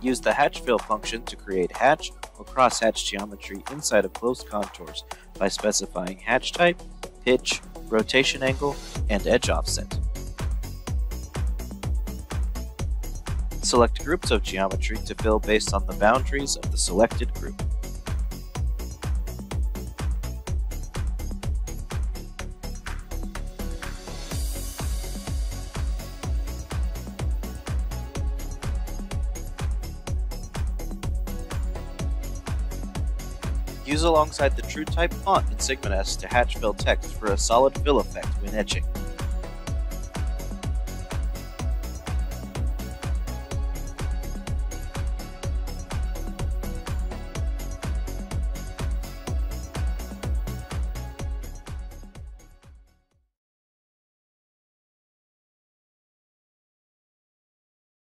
Use the hatch fill function to create hatch or crosshatch geometry inside of closed contours by specifying hatch type, pitch, rotation angle, and edge offset. Select groups of geometry to fill based on the boundaries of the selected group. Use alongside the TrueType font in SigmaNEST to hatch fill text for a solid fill effect when etching.